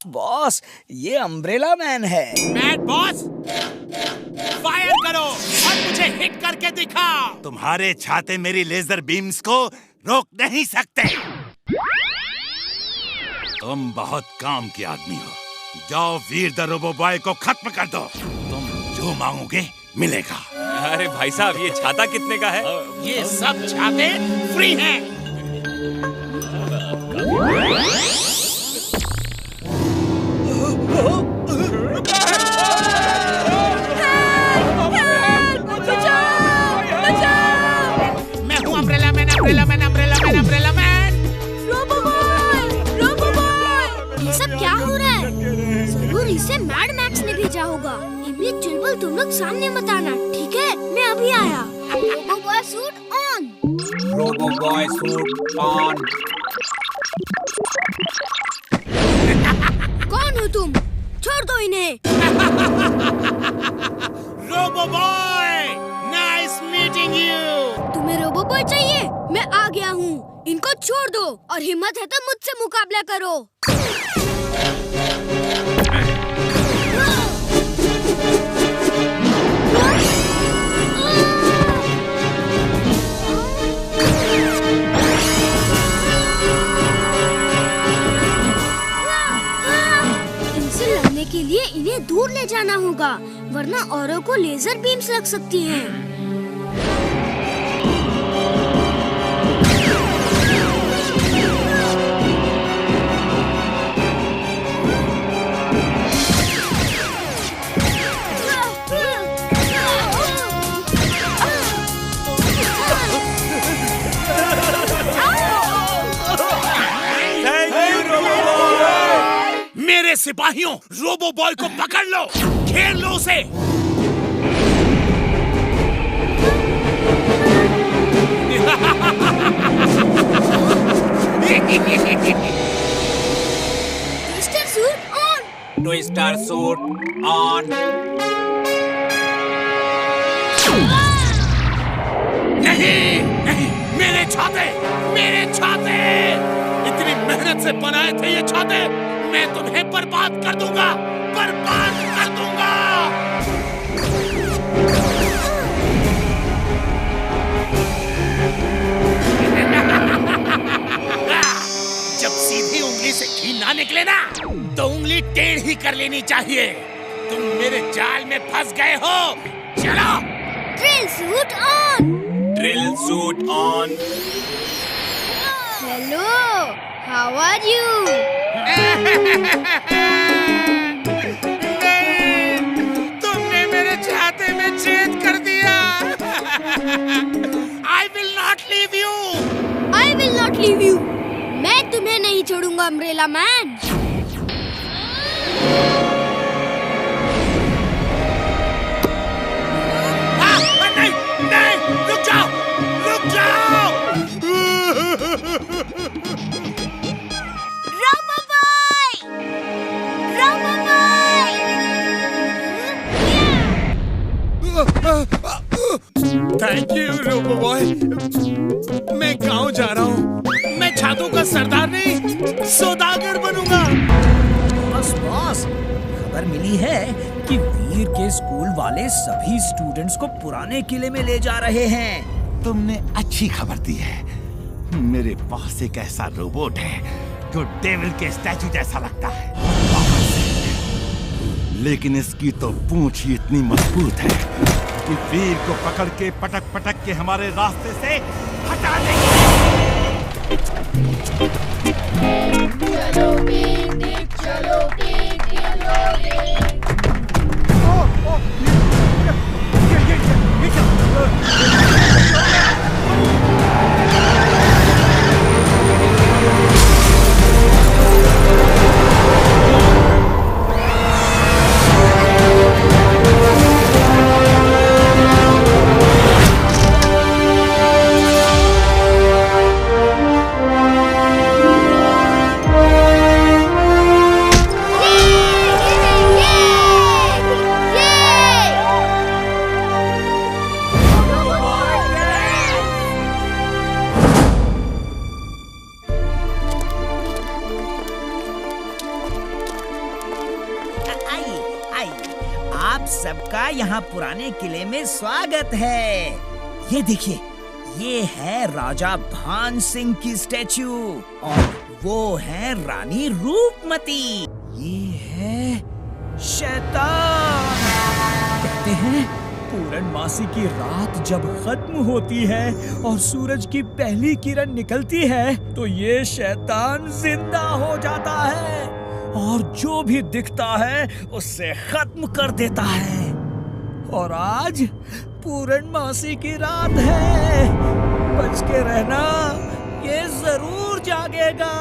Boss, ये umbrella man है। Mad boss, fire करो और मुझे हिट करके दिखाओ। तुम्हारे छाते मेरी लेजर बीम्स को रोक नहीं सकते। तुम बहुत काम के आदमी हो। जाओ वीर द रोबो बॉय को खत्म कर दो। तुम जो मांगोगे मिलेगा। अरे भाई साहब, ये छाता कितने का है? ये सब छाते फ्री हैं। मैं हूँ umbrella man, umbrella man, umbrella man, umbrella man. Robo boy, ये सब क्या हो रहा है? जरूर इसे मैड मैक्स ने भेजा होगा। इमली चुलबुल, तुम लोग सामने मत आना, ठीक है? मैं अभी आया। Robo boy suit on. Robo boy suit on. कौन हो तुम? छोड़ दो इन्हें। Robo boy, nice meeting you. तुम्हें रोबो बॉय चाहिए? मैं आ गया हूँ। इनको छोड़ दो और हिम्मत है तो मुझसे मुकाबला करो। इनसे लड़ने के लिए इन्हें दूर ले जाना होगा, वरना औरों को लेजर बीम्स लग सकती हैं। मेरे सिपाहियों, रोबो बॉय को पकड़ लो, घेर लो उसे। Twister suit on. Twister suit on. नहीं नहीं, मेरे छाते, मेरे छाते। इतनी मेहनत से बनाए थे ये छाते। मैं तुम्हें बर्बाद कर दूंगा, बर्बाद कर दूंगा। जब सीधी उंगली से घी ना निकले ना, तो उंगली टेढ़ी ही कर लेनी चाहिए। तुम मेरे जाल में फंस गए हो। चलो। Drill suit on. Drill suit on. Hello, how are you? तुमने मेरे छाते में छेद कर दिया। I will not leave you. I will not leave you. मैं तुम्हें नहीं छोड़ूंगा अम्ब्रेला मैन। नहीं नहीं, रुक जाओ, रुक जाओ। Robo boy, robo boy. Thank you robo boy. मैं गांव जा रहा हूँ। मैं छातों का सरदार नहीं, सौदागर बनूंगा। बस बॉस, खबर मिली है कि वीर के स्कूल वाले सभी स्टूडेंट्स को पुराने किले में ले जा रहे हैं। तुमने अच्छी खबर दी है। मेरे पास एक ऐसा रोबोट है जो डेविल के स्टैचू जैसा लगता है, लेकिन इसकी तो पूंछ ही इतनी मजबूत है कि वीर को पकड़ के पटक पटक के हमारे रास्ते से हटा देगी। चलो पिकनिक, चलो पिकनिक, यहाँ पुराने किले में स्वागत है। ये देखिए, ये है राजा भान सिंह की स्टैच्यू और वो है रानी रूपमती। ये है शैतान। कहते हैं पूर्णमासी की रात जब खत्म होती है और सूरज की पहली किरण निकलती है तो ये शैतान जिंदा हो जाता है और जो भी दिखता है उससे खत्म कर देता है। और आज पूर्णमासी की रात है, बच के रहना, ये जरूर जागेगा।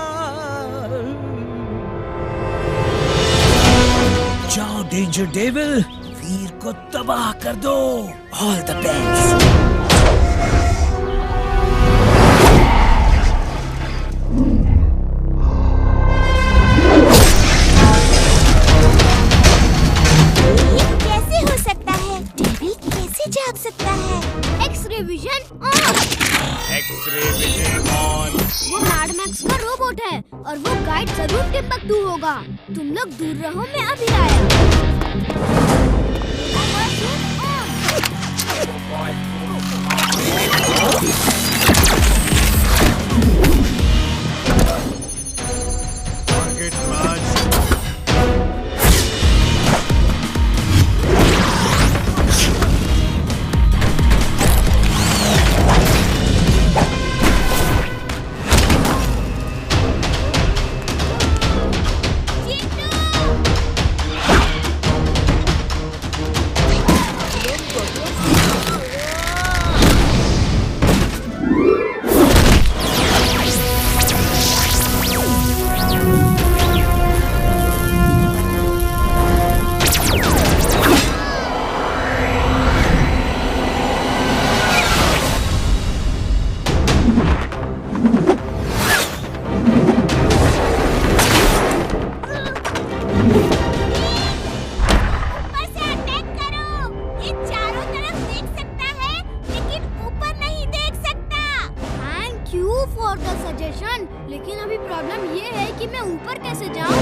जाओ डेंजर डेविल, वीर को तबाह कर दो। All the best. कैसे हो सकता है? डेविल कैसे जाग सकता है? X-ray vision on. X-ray vision on. वो मैड मैक्स का रोबोट है और वो गाइड जरूर टिम्बकटू होगा। तुम लोग दूर रहो, मैं अभी आया। टारगेट राज। लेकिन अभी प्रॉब्लम ये है कि मैं ऊपर कैसे जाऊं?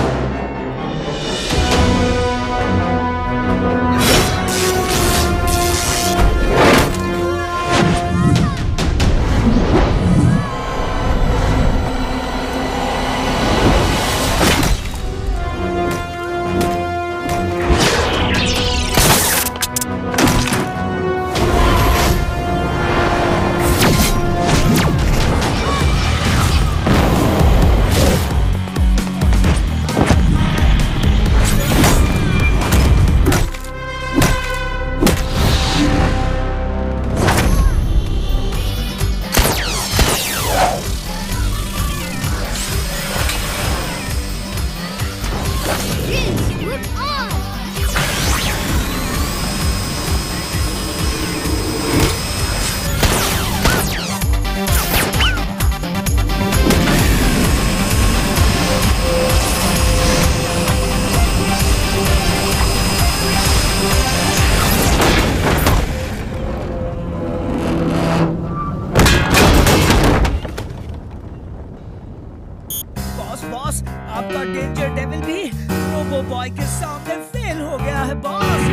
बॉस, आपका डेंजर डेविल भी रोबो बॉय के सामने फेल हो गया है बॉस।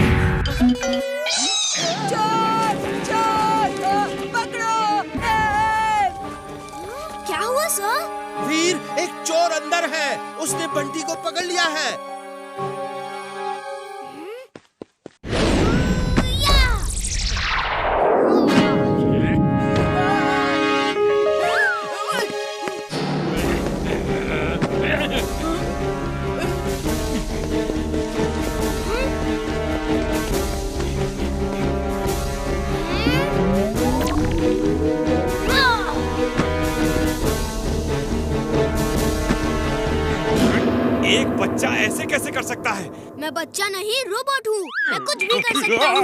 चोर, चोर, पकड़ो! क्या हुआ सर? वीर, एक चोर अंदर है। उसने बंटी को पकड़ लिया है। एक बच्चा ऐसे कैसे कर सकता है? मैं बच्चा नहीं, रोबोट हूँ। मैं कुछ भी कर सकता हूँ।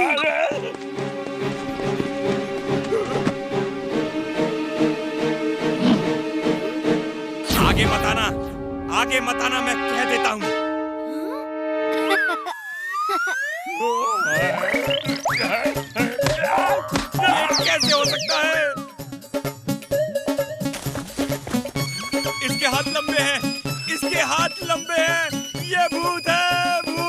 आगे मत आना, आगे मत आना, मैं कह देता हूँ। ये कैसे हो सकता है? इसके हाथ लंबे हैं, इसके हाथ लंबे हैं। ये भूत है, भूत।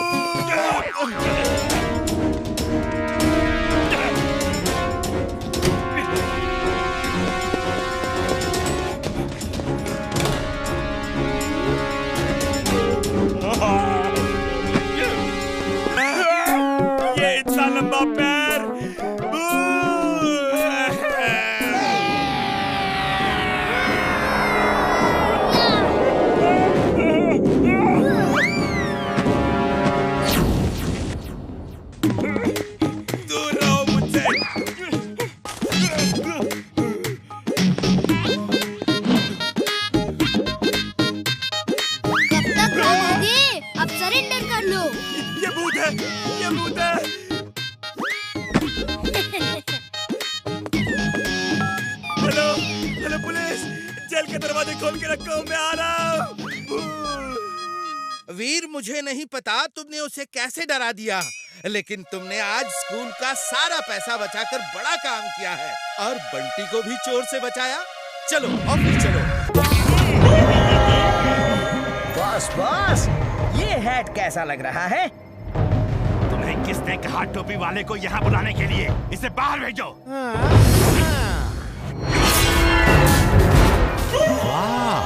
जेल के दरवाजे खोल के रखो, मैं आ रहा हूँ। वीर, मुझे नहीं पता तुमने उसे कैसे डरा दिया, लेकिन तुमने आज स्कूल का सारा पैसा बचाकर बड़ा काम किया है और बंटी को भी चोर से बचाया। चलो ऑफिस चलो। बॉस, ये हैट कैसा लग रहा है? तुम्हें किसने कहा टोपी वाले को यहाँ बुलाने के लिए? इसे बाहर भेजो। वाह,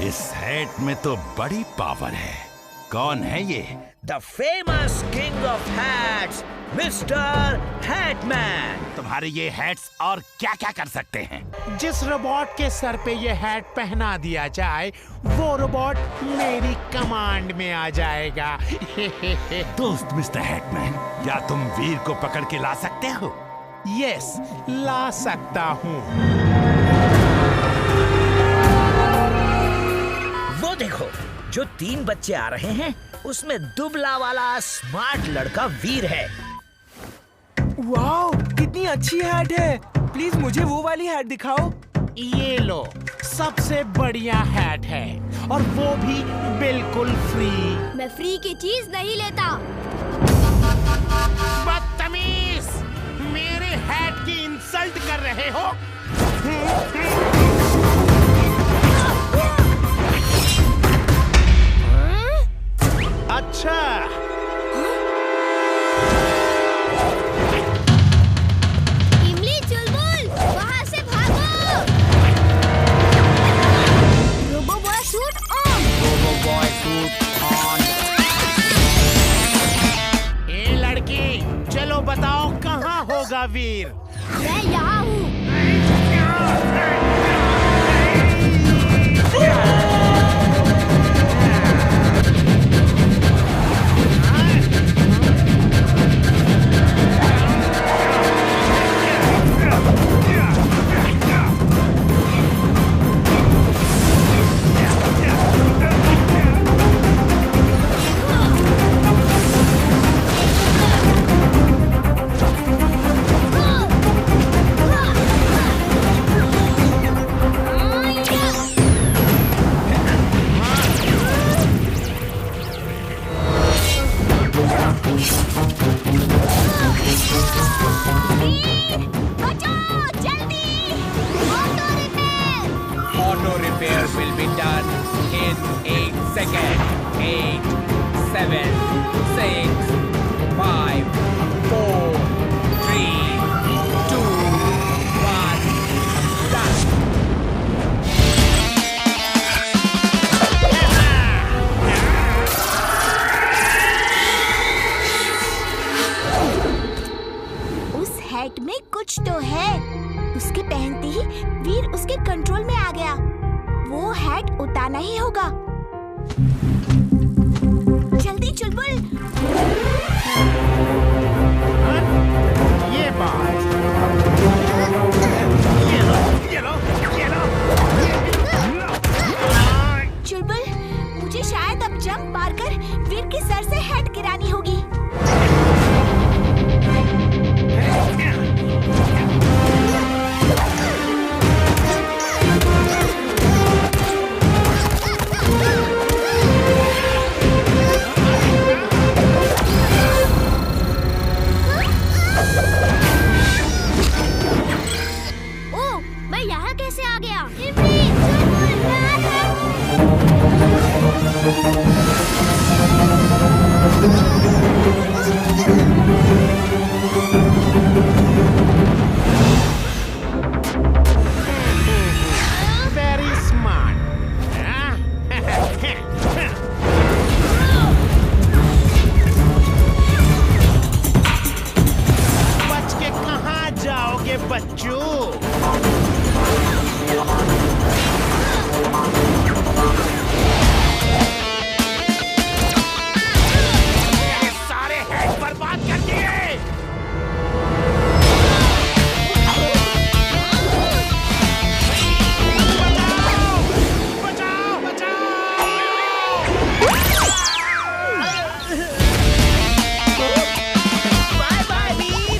इस हैट में तो बड़ी पावर है। कौन है ये? The famous king of hats, mister Hatman. तुम्हारे ये हैट्स और क्या क्या कर सकते हैं? जिस रोबोट के सर पे ये हैट पहना दिया जाए, वो रोबोट मेरी कमांड में आ जाएगा। दोस्त मिस्टर हैटमैन, क्या तुम वीर को पकड़ के ला सकते हो? यस, ला सकता हूँ। वो देखो, जो 3 बच्चे आ रहे हैं, उसमें दुबला वाला स्मार्ट लड़का वीर है। वाओ, कितनी अच्छी हैट है। प्लीज मुझे वो वाली हैट दिखाओ। ये लो, सबसे बढ़िया हैट है और वो भी बिल्कुल फ्री। मैं फ्री की चीज नहीं लेता। बदतमीज, मेरे हैट की इंसल्ट कर रहे हो? अच्छा, इमली, चुलबुल, वहाँ से भागो। Robo boy suit on. ए लड़की, चलो बताओ कहाँ होगा वीर? मैं यहाँ हूँ। Auto repair will be done in 8 seconds. 8, 7, 6, 5, 4, 3, 2, 1, done. उस हैट में कुछ तो है। उसके पहनते ही वीर उसके कंट्रोल में आ गया। वो हैट उतारना ही होगा। जल्दी चुलबुल। ये बात। चुलबुल, मुझे शायद अब जंप मारकर वीर के सर से हैट गिरानी होगी। Very smart. बच के कहाँ जाओगे बच्चों? सारे हैट बर्बाद कर दिए। बचाओ, बचाओ, बाय बाय वीर।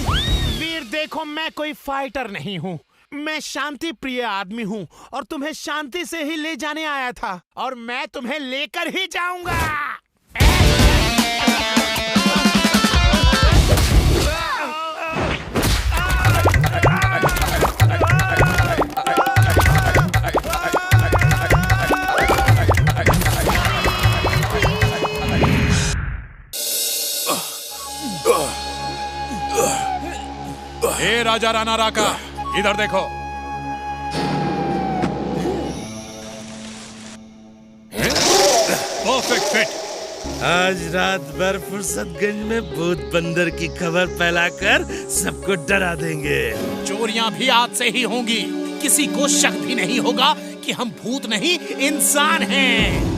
वीर देखो, मैं कोई फाइटर नहीं हूँ। मैं शांति प्रिय आदमी हूँ और तुम्हें शांति से ही ले जाने आया था और मैं तुम्हें लेकर ही जाऊंगा। हे राजा राणा राका, इधर देखो। Perfect fit. आज रात भर फुर्सतगंज में भूत बंदर की खबर फैलाकर सबको डरा देंगे। चोरियां भी आज से ही होंगी। किसी को शक भी नहीं होगा कि हम भूत नहीं इंसान हैं।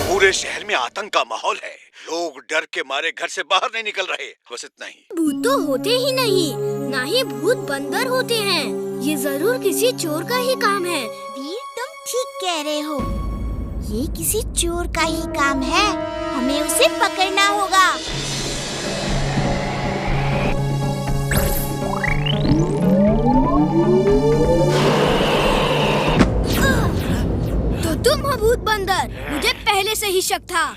पूरे शहर में आतंक का माहौल है। लोग डर के मारे घर से बाहर नहीं निकल रहे। बस इतना ही। भूत तो होते ही नहीं, ना ही भूत बंदर होते हैं। ये जरूर किसी चोर का ही काम है। वीर, तुम ठीक कह रहे हो। ये किसी चोर का ही काम है। हमें उसे पकड़ना होगा। तो तुम हो भूत बंदर। मुझे पहले से ही शक था।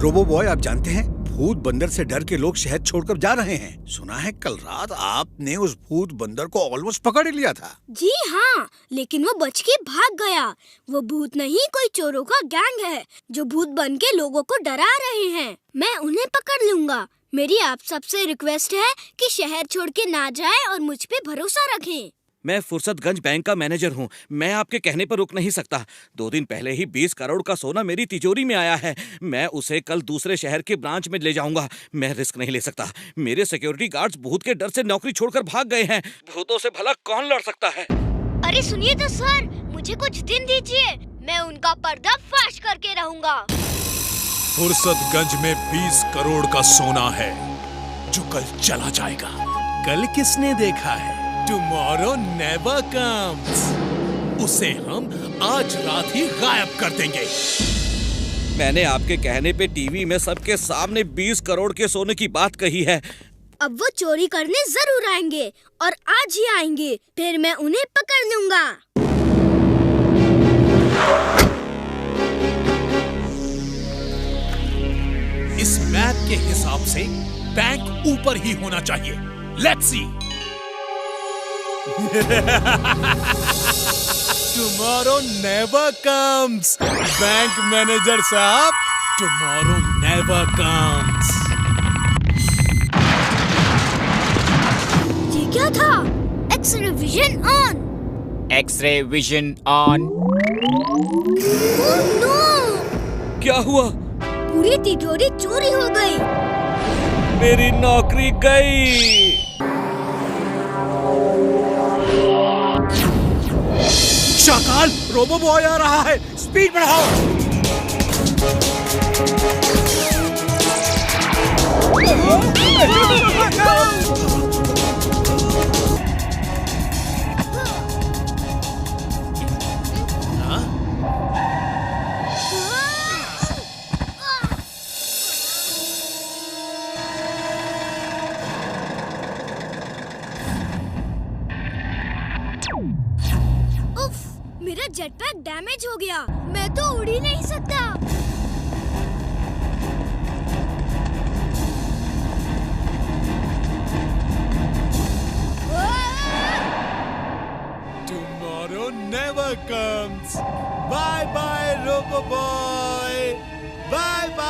रोबो बॉय, आप जानते हैं भूत बंदर से डर के लोग शहर छोड़कर जा रहे हैं। सुना है कल रात आपने उस भूत बंदर को ऑलमोस्ट पकड़ ही लिया था। जी हाँ, लेकिन वो बच के भाग गया। वो भूत नहीं, कोई चोरों का गैंग है जो भूत बन के लोगों को डरा रहे हैं। मैं उन्हें पकड़ लूंगा। मेरी आप सबसे रिक्वेस्ट है कि शहर छोड़ के ना जाए और मुझ पे भरोसा रखें। मैं फुर्सतगंज बैंक का मैनेजर हूँ। मैं आपके कहने पर रुक नहीं सकता। 2 दिन पहले ही 20 करोड़ का सोना मेरी तिजोरी में आया है। मैं उसे कल दूसरे शहर के ब्रांच में ले जाऊंगा। मैं रिस्क नहीं ले सकता। मेरे सिक्योरिटी गार्ड्स भूत के डर से नौकरी छोड़कर भाग गए हैं। भूतों से भला कौन लड़ सकता है? अरे सुनिए तो सर, मुझे कुछ दिन दीजिए। मैं उनका पर्दाफाश करके रहूंगा। फुर्सतगंज में 20 करोड़ का सोना है जो कल चला जाएगा। कल किसने देखा है? Tomorrow never comes. उसे हम आज रात ही गायब कर देंगे। मैंने आपके कहने पे टीवी में सबके सामने 20 करोड़ के सोने की बात कही है। अब वो चोरी करने जरूर आएंगे और आज ही आएंगे। फिर मैं उन्हें पकड़ लूंगा। इस मैप के हिसाब से बैंक ऊपर ही होना चाहिए। Let's see. Tomorrow never comes. Bank manager साहब, tomorrow never comes. ये क्या था? X-ray vision on. X-ray vision on. Oh no! क्या हुआ? पूरी तिजोरी चोरी हो गई। मेरी नौकरी गई। शाकाल, रोबो बॉय आ रहा है। स्पीड बढ़ाओ। मेरा जेटपैक डैमेज हो गया। मैं तो उड़ ही नहीं सकता। Tomorrow never comes. Bye bye, Robo Boy. Bye bye.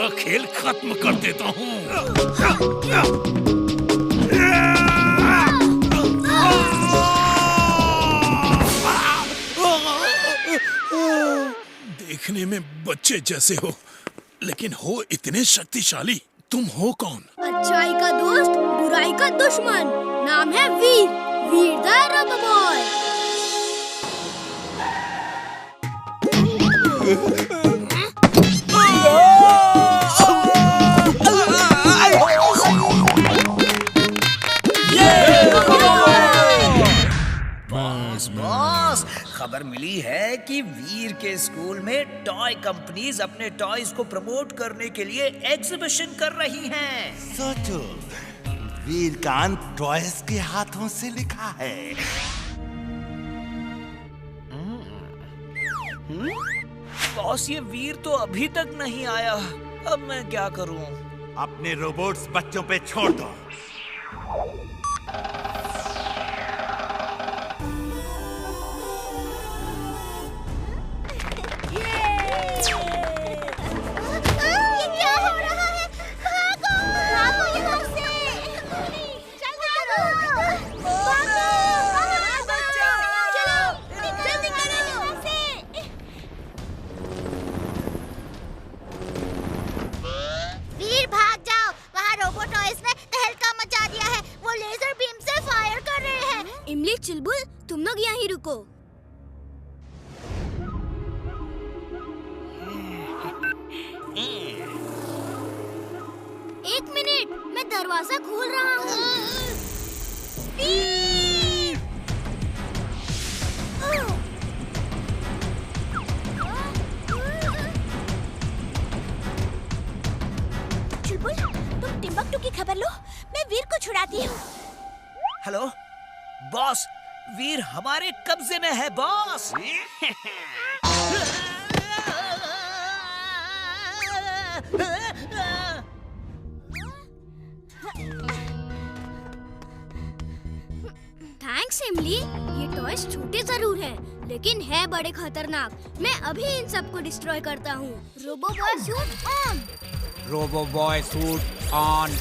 सारा खेल खत्म कर देता हूँ। देखने में बच्चे जैसे हो, लेकिन हो इतने शक्तिशाली। तुम हो कौन? अच्छाई का दोस्त, बुराई का दुश्मन। नाम है वीर, वीर द रोबो बॉय। बॉस, खबर मिली है कि वीर के स्कूल में टॉय कंपनीज अपने टॉयज को प्रमोट करने के लिए एग्जीबिशन कर रही हैं। सोचो, वीर का अंत टॉयज के हाथों से लिखा है। बॉस, ये वीर तो अभी तक नहीं आया। अब मैं क्या करूं? अपने रोबोट्स बच्चों पे छोड़ दो। इमली, चुलबुल, तुम लोग यहीं रुको। एक मिनट, मैं दरवाजा खोल रहा हूँ। चुलबुल, तुम टिम्बकटू की खबर लो, मैं वीर को छुड़ाती हूँ। हेलो बॉस, वीर हमारे कब्जे में है बॉस। थैंक्स इमली, ये टॉयज छोटे जरूर हैं, लेकिन है बड़े खतरनाक। मैं अभी इन सबको डिस्ट्रॉय करता हूँ। Robo boy suit on. Robo boy suit on.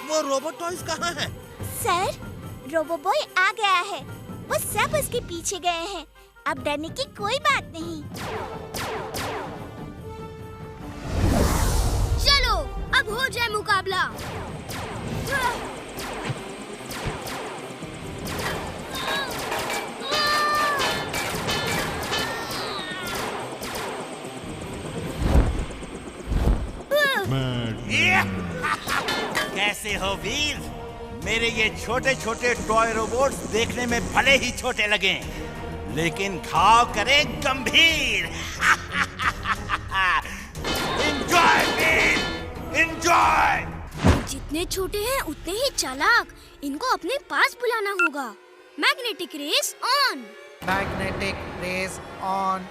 वो रोबोट टॉयज कहाँ है? सर, रोबो बॉय आ गया है। वो सब उसके पीछे गए हैं। अब डरने की कोई बात नहीं। चलो, अब हो जाए मुकाबला। कैसे हो वीर? मेरे ये छोटे छोटे टॉय रोबोट्स देखने में भले ही छोटे लगे, लेकिन घाव करे गंभीर। एंजॉय वीर, एंजॉय। जितने छोटे हैं उतने ही चालाक। इनको अपने पास बुलाना होगा। Magnetic rays on. Magnetic rays on.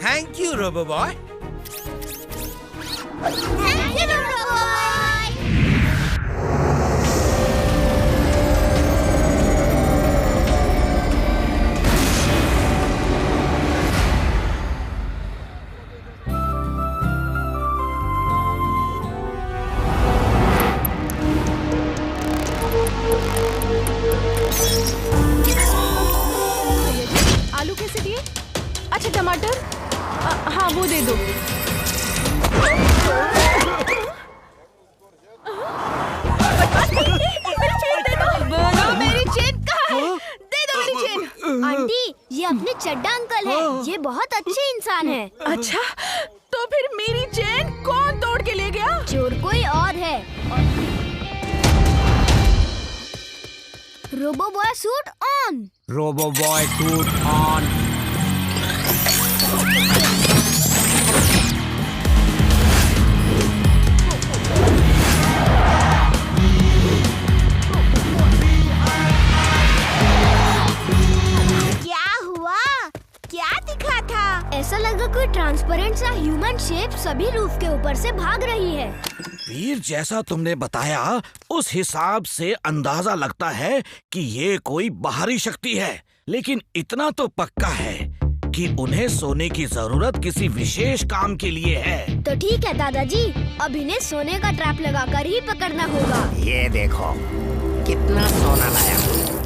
Thank you robo boy. Thank you robo boy. आलू कैसे दिए? अच्छा टमाटर हाँ वो दे दो। मेरी चेन कहाँ है? दे दो मेरी चेन। आंटी ये अपने चड्डा अंकल है। ये बहुत अच्छे इंसान है। अच्छा तो फिर मेरी चेन कौन तोड़ के ले गया? चोर कोई और है। Robo boy suit on. Robo boy suit on. क्या हुआ? क्या दिखा था? ऐसा लगा कोई ट्रांसपेरेंट सा ह्यूमन शेप सभी रूफ के ऊपर से भाग रही है। वीर, जैसा तुमने बताया उस हिसाब से अंदाजा लगता है कि ये कोई बाहरी शक्ति है, लेकिन इतना तो पक्का है कि उन्हें सोने की जरूरत किसी विशेष काम के लिए है। तो ठीक है दादाजी, अब इन्हें सोने का ट्रैप लगाकर ही पकड़ना होगा। ये देखो कितना सोना लाया।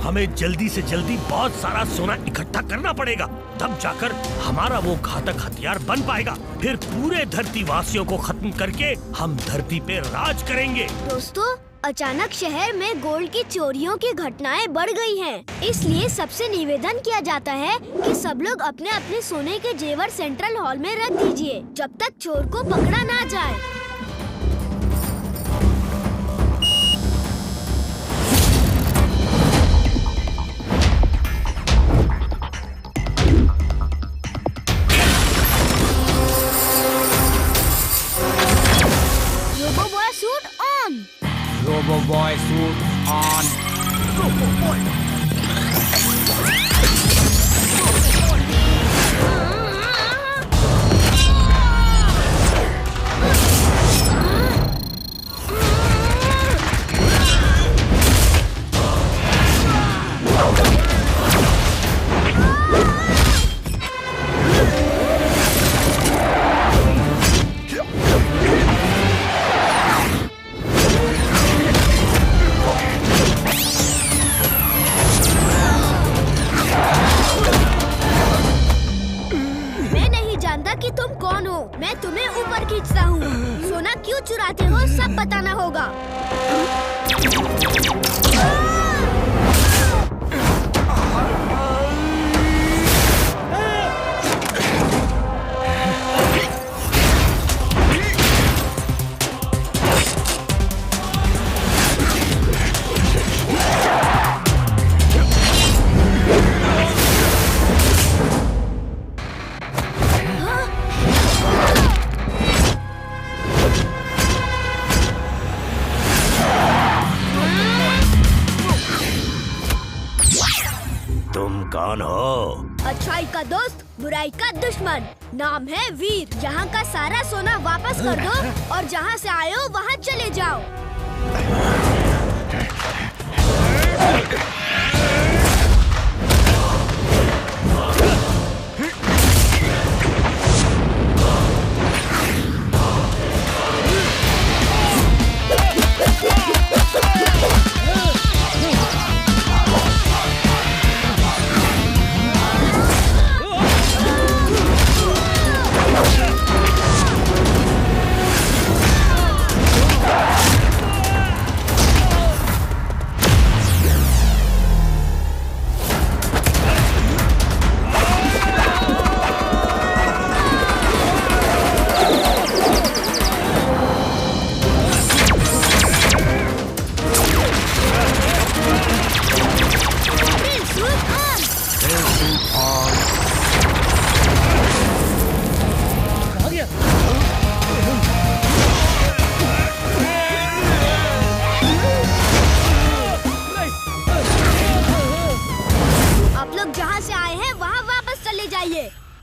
हमें जल्दी से जल्दी बहुत सारा सोना इकट्ठा करना पड़ेगा, तब जाकर हमारा वो घातक हथियार बन पाएगा। फिर पूरे धरती वासियों को खत्म करके हम धरती पे राज करेंगे। दोस्तों, अचानक शहर में गोल्ड की चोरियों की घटनाएं बढ़ गई हैं। इसलिए सबसे निवेदन किया जाता है कि सब लोग अपने अपने सोने के जेवर सेंट्रल हॉल में रख दीजिए, जब तक चोर को पकड़ा ना जाए। Robo boy suit on. Robo boy suit on. कि तुम कौन हो। मैं तुम्हें ऊपर खींचता हूँ। सोना क्यों चुराते हो सब बताना होगा। कौन हो? अच्छाई का दोस्त, बुराई का दुश्मन। नाम है वीर। यहाँ का सारा सोना वापस कर दो और जहाँ से आए हो वहाँ चले जाओ।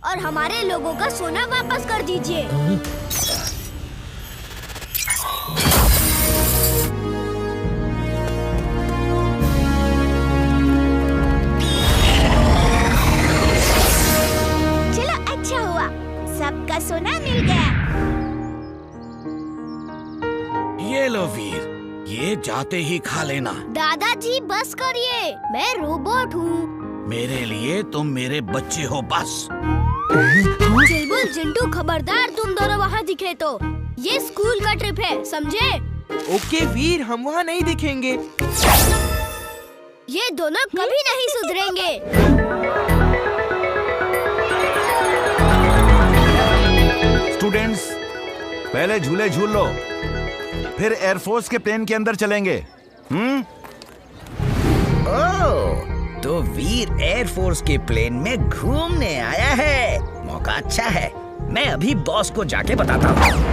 और हमारे लोगों का सोना वापस कर दीजिए। चलो अच्छा हुआ, सबका सोना मिल गया। ये लो वीर, ये जाते ही खा लेना। दादाजी बस करिए, मैं रोबोट हूँ। मेरे लिए तुम मेरे बच्चे हो बस। चिलबुल चिंटू खबरदार तुम दोनों वहाँ दिखे तो। ये स्कूल का ट्रिप है, समझे? ओके वीर, हम वहाँ नहीं दिखेंगे। ये दोनों कभी नहीं सुधरेंगे। स्टूडेंट्स, पहले झूले झूल लो, फिर एयरफोर्स के प्लेन के अंदर चलेंगे। ओह, तो वीर एयरफोर्स के प्लेन में घूमने आया है। मौका अच्छा है, मैं अभी बॉस को जाके बताता हूँ।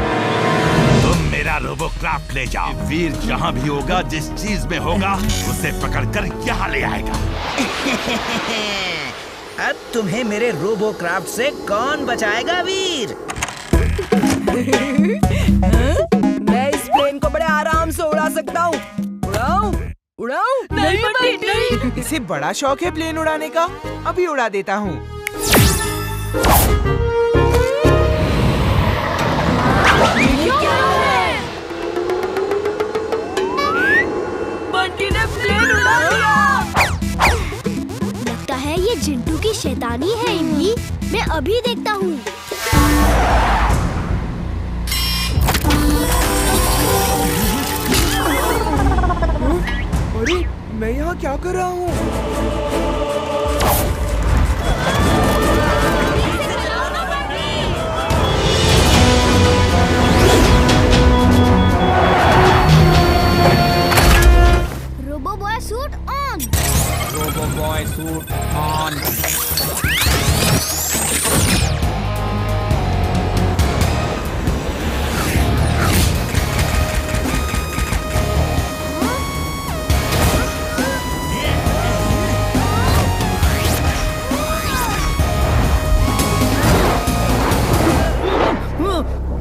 तुम मेरा रोबोक्राफ्ट ले जाओ। वीर जहाँ भी होगा, जिस चीज में होगा, उसे पकड़कर यहाँ ले आएगा। अब तुम्हें मेरे रोबोक्राफ्ट से कौन बचाएगा वीर? मैं इस प्लेन को बड़े आराम से उड़ा सकता हूँ। उड़ाऊं? उड़ाऊं? नहीं बंटी, नहीं। इसे बड़ा शौक है प्लेन उड़ाने का, अभी उड़ा देता हूँ। बंटी ने प्लेन उड़ा दिया। लगता है ये चिंटू की शैतानी है इमली। मैं अभी देखता हूँ। अरे, मैं यहाँ क्या कर रहा हूँ? Robo boy suit on. Robo boy suit on.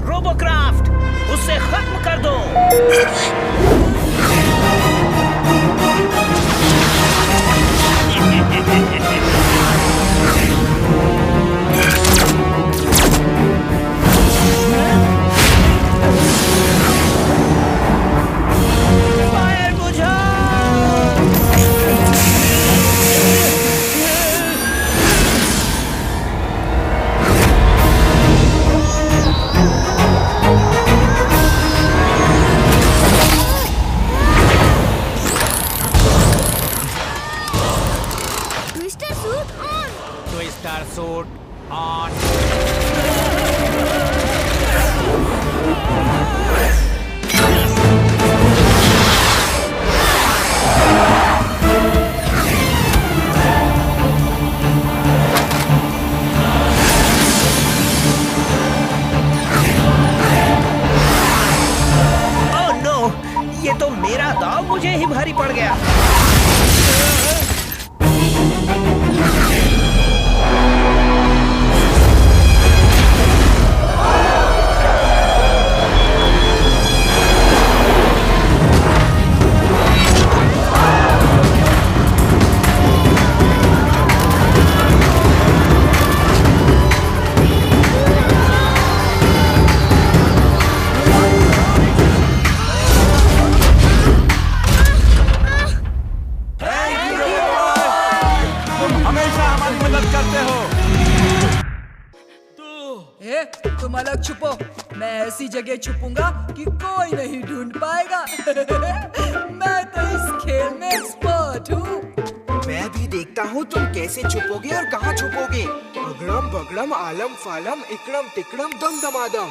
Robocraft, उसे खत्म कर दो। फायर बुझाओ। Twister suit on. Twister suit on. Oh no, ये तो मेरा दाव मुझे ही भारी पड़ गया। हमेशा हमारी मदद करते हो। ए, तुम अलग छुपो, मैं ऐसी जगह छुपूंगा कि कोई नहीं ढूंढ पाएगा। मैं तो इस खेल में एक्सपर्ट हूँ। मैं भी देखता हूँ तुम कैसे छुपोगे और कहाँ छुपोगे। अगड़म बगड़म आलम फालम इकड़म तिकड़म दम दमादम।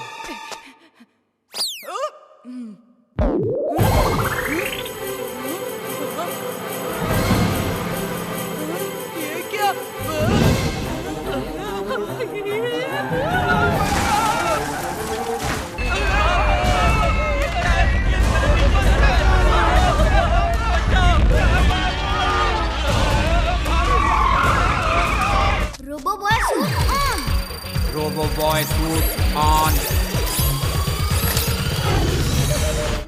ये क्या? Robo boy suit on. Robo boy suit on.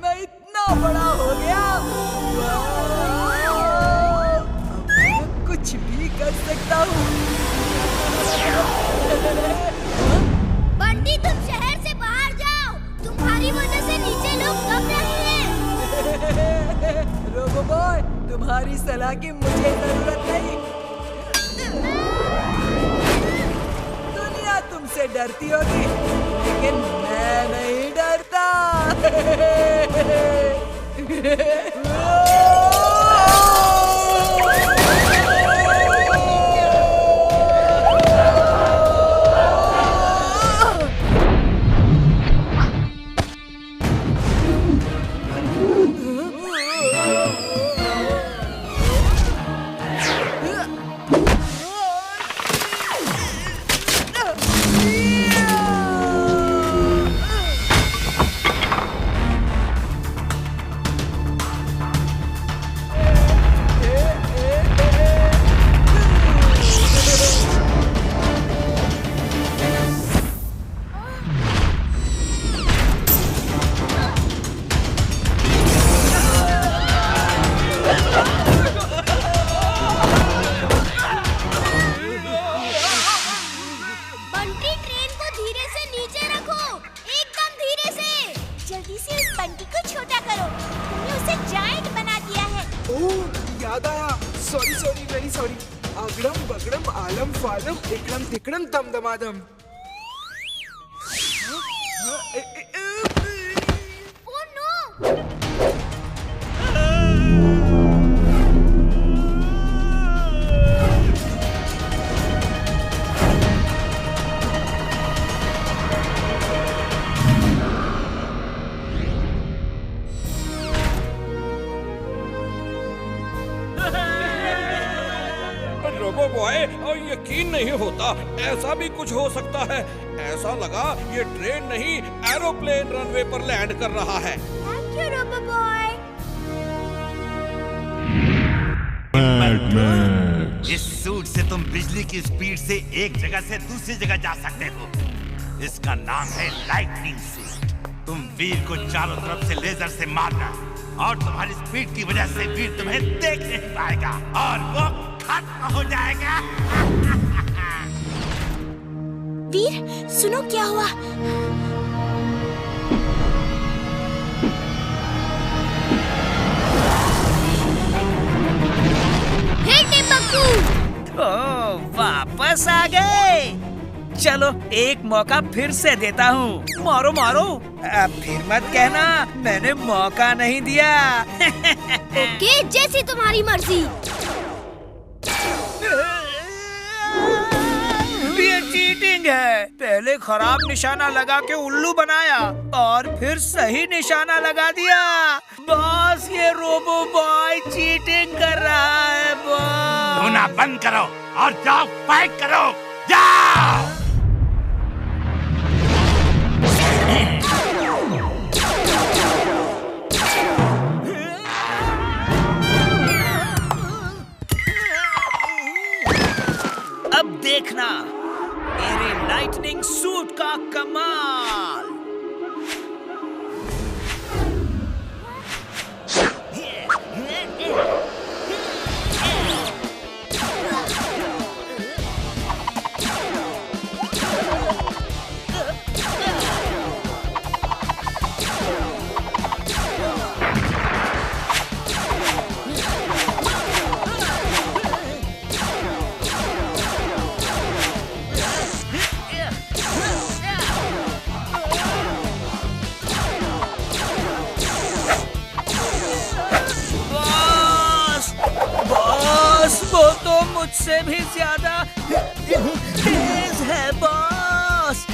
मैं इतना बड़ा हो गया, अब मैं कुछ भी कर सकता हूँ। बंटी, तुम शहर से बाहर जाओ, तुम्हारी वजह से नीचे लोग दब रहे हैं। रोबो बॉय, तुम्हारी सलाह की मुझे जरूरत नहीं। दुनिया तुमसे डरती होगी, लेकिन मैं नहीं डरता। दमदमादम। रोबो बॉय, यकीन नहीं होता, ऐसा भी कुछ हो सकता है। ऐसा लगा ये ट्रेन नहीं एरोप्लेन रनवे पर लैंड कर रहा है। Thank you robo boy. इस सूट से तुम बिजली की स्पीड से एक जगह से दूसरी जगह जा सकते हो। इसका नाम है लाइटनिंग सूट। तुम वीर को चारों तरफ से लेजर से मारना और तुम्हारी स्पीड की वजह से वीर तुम्हें देख नहीं पाएगा और वो खत्म हो जाएगा। वीर, सुनो क्या हुआ। हे टिम्बकटू! ओह, वापस आ गए। चलो एक मौका फिर से देता हूँ। मारो मारो। अब फिर मत कहना मैंने मौका नहीं दिया। ओके, जैसी तुम्हारी मर्जी। ये चीटिंग है। पहले खराब निशाना लगा के उल्लू बनाया और फिर सही निशाना लगा दिया। बॉस, ये रोबो बॉय चीटिंग कर रहा है बॉस। रोना बंद करो और जाओ फाइट करो। जाओ। अब देखना मेरे लाइटनिंग सूट का कमाल। वो तो मुझसे भी ज्यादा तेज है बॉस।